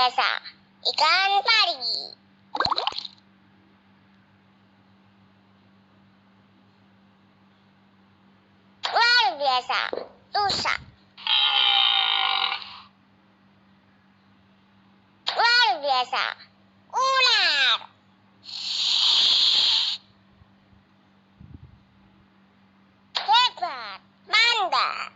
biasa, ikan pari. Luar biasa, rusa. Luar biasa, ular. Hebat, manda.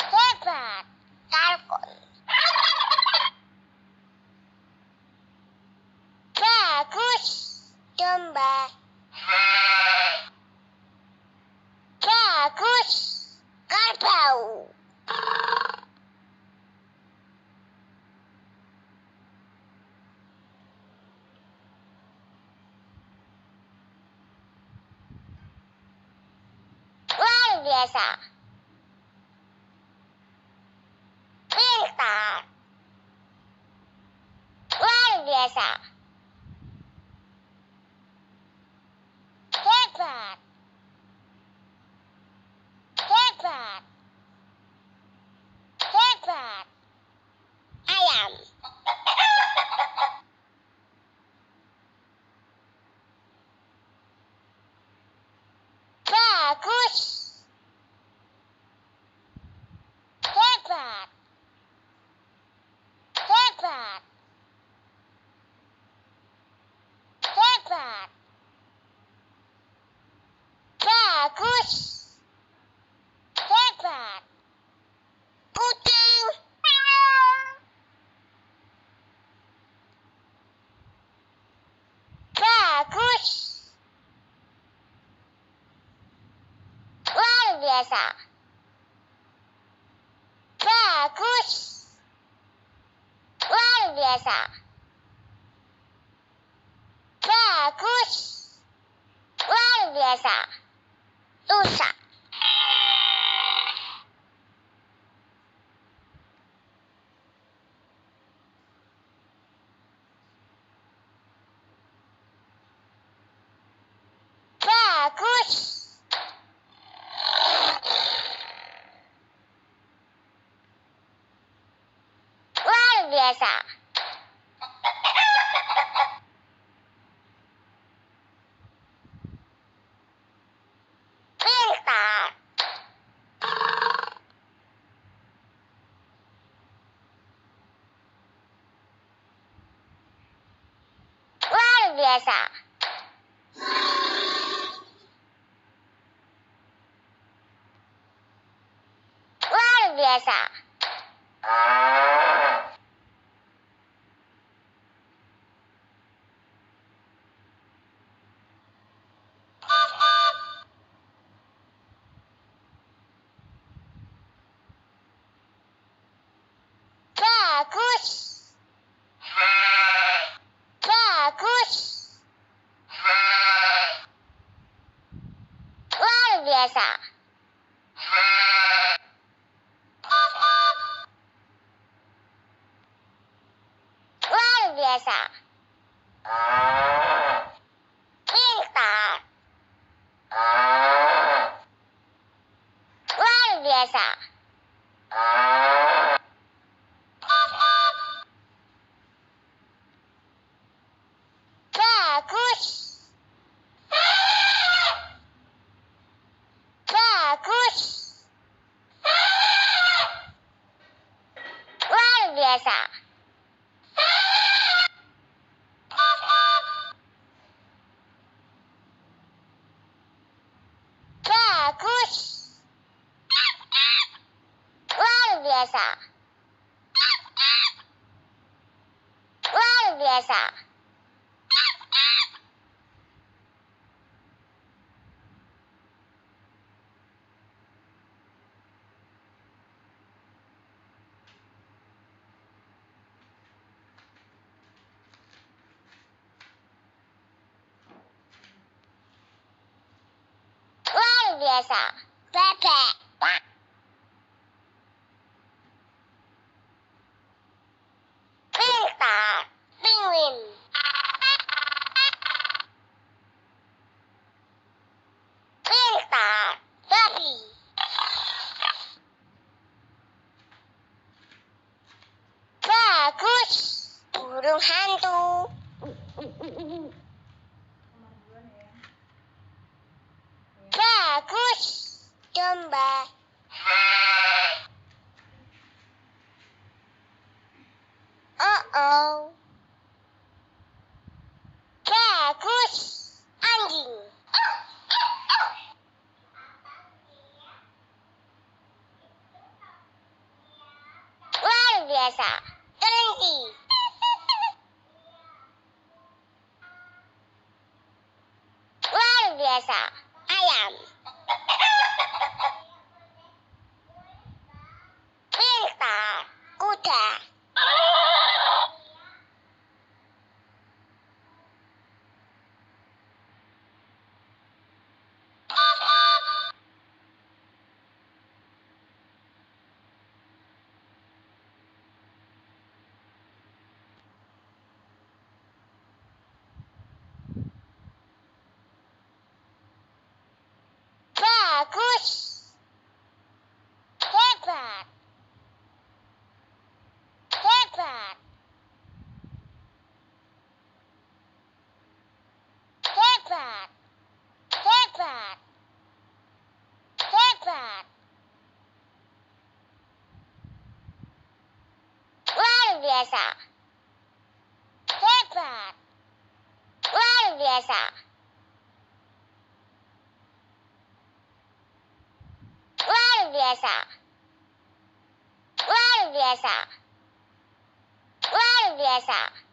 Hebat, kalkun. Bagus, domba. Bagus, kerbau. Luar biasa, pintar. Luar biasa, hebat. Hebat, hebat, ayam. Bagus, hebat, hebat, hebat. Bagus, hebat, kucing. Bagus, luar biasa. Bagus, luar biasa. Bagus, luar biasa. Rusa. Bagus, luar biasa. Pintar. Luar biasa. Luar biasa. Bagus, bagus. Luar biasa. Luar biasa. Pintar. Luar biasa. Bagus. Bagus. Luar biasa. Bagus. Luar biasa. Luar biasa. Luar biasa. Bebek. Pintar. Penguin. Pintar. Babi. burung hantu. Bagus, domba. Oh, bagus, anjing. Luar biasa, kelinci. Luar biasa, ayam. Pintar, kuda. Bagus, hebat, hebat, hebat, hebat, hebat. Luar biasa, hebat, luar biasa, luar biasa, luar biasa, luar biasa.